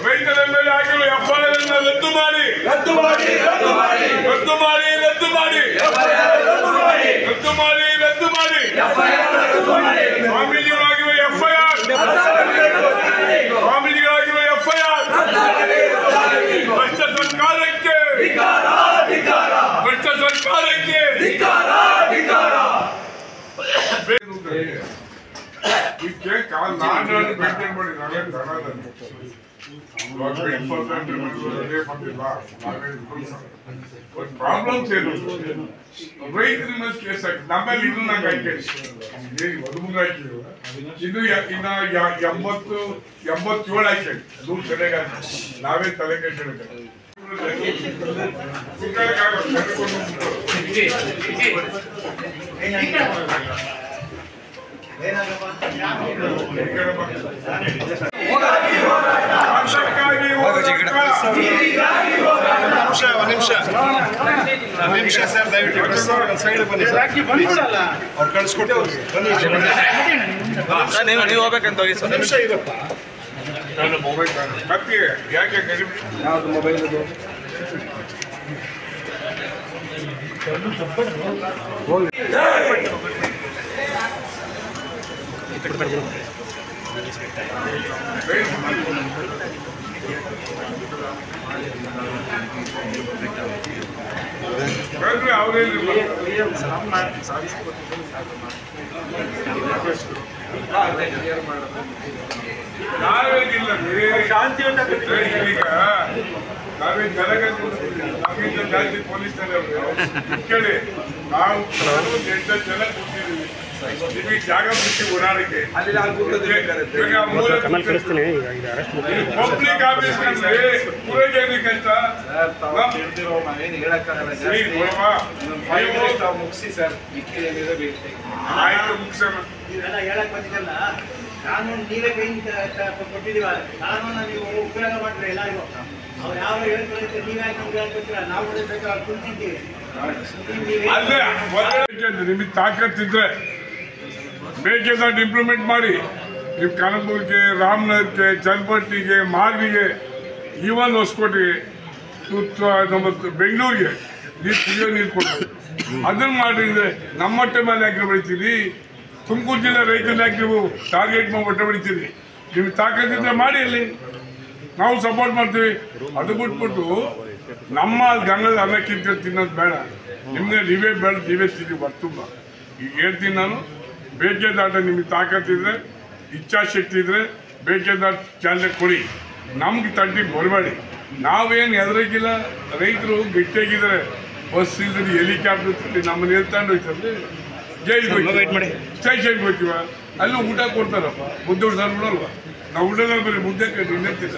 ರೈತರ ಮೇಲೆ ಆಗಿರುವ FIR ಅನ್ನು ರದ್ದು ಮಾಡಿ ಸ್ವಾಮೀಜಿಗಳಾಗಿರುವ FIR ಭ್ರಷ್ಟ ಸರ್ಕಾರಕ್ಕೆ ಪ್ರಾಬ್ಲಮ್ಸ್ ಏನು ರೈತರ ಮೇಲೆ ಕೇಸ್ ಹಾಕಿ ನಮ್ಮಲ್ಲಿ ಇದು ನಂಗೆ ಹಾಕಿ ಇದು ಇನ್ನ 87 ಹಾಕಿ ದೂರ ಚೆನ್ನಾಗಿ ನಾವೇ ತಲೆ ಕೆಟ್ಟಿರುತ್ತೆ ನಿಮಿಷ ಸರ್ ದಯವಿಟ್ಟು ಸೈಡ್ ಬನ್ನಿ ಅವ್ರು ಕಳಿಸ್ಕೊಟ್ಟು ನೀವು ಹೋಗ್ಬೇಕಂತ ಹೋಗಿ ಸರ್ ನಿಮಿಷ ಇರಪ್ಪ ಮತ್ತೆ ಯಾಕೆ ಯಾವ್ದು ಮೊಬೈಲ್ ಇದು ನಾವೇನಿಲ್ಲ ಈಗ ನಾವೇ ನಮಗಿಂತ ಜಾಸ್ತಿ ಪೊಲೀಸ್ ಕೇಳಿ ನಾವು 8 ಜನ ಕೂತಿದ್ದೀವಿ ನಿಮಗೆ ಜಾಗ ಬಿಟ್ಟು ಓಡಾಡಕ್ಕೆ ಪಬ್ಲಿಕ್ ಆಫೀಸ್ ಪೂರೈಕಂತ ಮುಗಿಸಿ ಸರ್ ಆಯ್ತು ಮುಗಿಸೋಣ ಹೇಳಕ್ ಬಂದಿದ್ದಲ್ಲ ಕಾನೂನು ನೀವೇ ಕೈ ಕೊಟ್ಟಿದೀವ ಕಾನೂನ ನೀವು ಉಪಯೋಗ ಮಾಡ್ರಿ ಎಲ್ಲರಿಗೂ ಅವ್ರು ಯಾವ ಹೇಳ್ಕೊಳ್ತಾರೆ ನೀವೇ ನಮ್ಗೆ ಹೇಳ್ಕೊತೀರ ನಾವು ಬೇಕಾದ್ರೆ ಕುಂತಿದ್ದೀವಿ ನಿಮಗೆ ತಾಕತ್ತಿದ್ರೆ ಬೇಕೇದಾಟ್ ಇಂಪ್ಲಿಮೆಂಟ್ ಮಾಡಿ ನೀವು ಕನಕಪುರಕ್ಕೆ ರಾಮನಗರಕ್ಕೆ ಚನ್ನಪಟ್ಟಣಿಗೆ ಮಾರ್ನಿಗೆ ಈವನ್ ಹೊಸಕೋಟೆಗೆ ನಮ್ಮ ಬೆಂಗಳೂರಿಗೆ ನೀರು ಕುಡಿಯೋ ನೀರು ಕೊಡ್ತೀವಿ ಅದನ್ನ ಮಾಡಿದ್ರೆ ನಮ್ಮ ಹೊಟ್ಟೆ ಮೇಲೆ ಯಾಕೆ ಬೆಳಿತೀರಿ ತುಮಕೂರು ಜಿಲ್ಲೆ ರೈತರು ಯಾಕೆ ನೀವು ಟಾರ್ಗೆಟ್ ಮಾಡಿ ಹೊಟ್ಟೆ ಬೆಳಿತೀರಿ ನಿಮ್ಗೆ ತಾಕತ್ತಿದ್ರೆ ಮಾಡಿ ಅಲ್ಲಿ ನಾವು ಸಪೋರ್ಟ್ ಮಾಡ್ತೀವಿ ಅದು ಬಿಟ್ಬಿಟ್ಟು ನಮ್ಮ ಗಂಗದ ಅನ್ನಕ್ಕಿಂತ ತಿನ್ನೋದು ಬೇಡ ನಿಮಗೆ ನೀವೇ ಬೇಡ ನೀವೇ ತಿನ್ನಿ ಬರ್ತುಂಬ ಈಗ ಹೇಳ್ತೀನಿ ನಾನು ಬೇಕೇದಾಟ ನಿಮಗೆ ತಾಕತ್ತಿದ್ರೆ ಇಚ್ಛಾಶಕ್ತಿ ಇದ್ರೆ ಬೇಕೇದಾಟ ಚಾಲನೆ ಕೊಡಿ ನಮ್ಗೆ ತಂಟಿಗೆ ಬರಬೇಡಿ ನಾವೇನು ಹೆದರಿಕಿಲ್ಲ ರೈತರು ಗಟ್ಟಿಯಾಗಿದ್ದಾರೆ ಬಸ್ ಇಲ್ದ್ರೆ ಹೆಲಿಕಾಪ್ಟರ್ ನಮ್ಮನ್ನ ಹೇಳ್ತಾಂಡು ಹೋಯ್ತಂದ್ರೆ ಜೈಲಿಗೆ ಸ್ಟೇಷನ್ಗೆ ಹೋಗ್ತೀವ ಅಲ್ಲಿ ಊಟ ಕೊಡ್ತಾರಪ್ಪ ಮುದ್ದೆ ಹೊಡ್ದಾರ ಬಿಡಲ್ವ ನಾವು ಊಟದಲ್ಲಿ ಬರೀ ಮುದ್ದೆ ಕಟ್ಟಿ ಇನ್ನೆತ್ತಿಲ್ಲ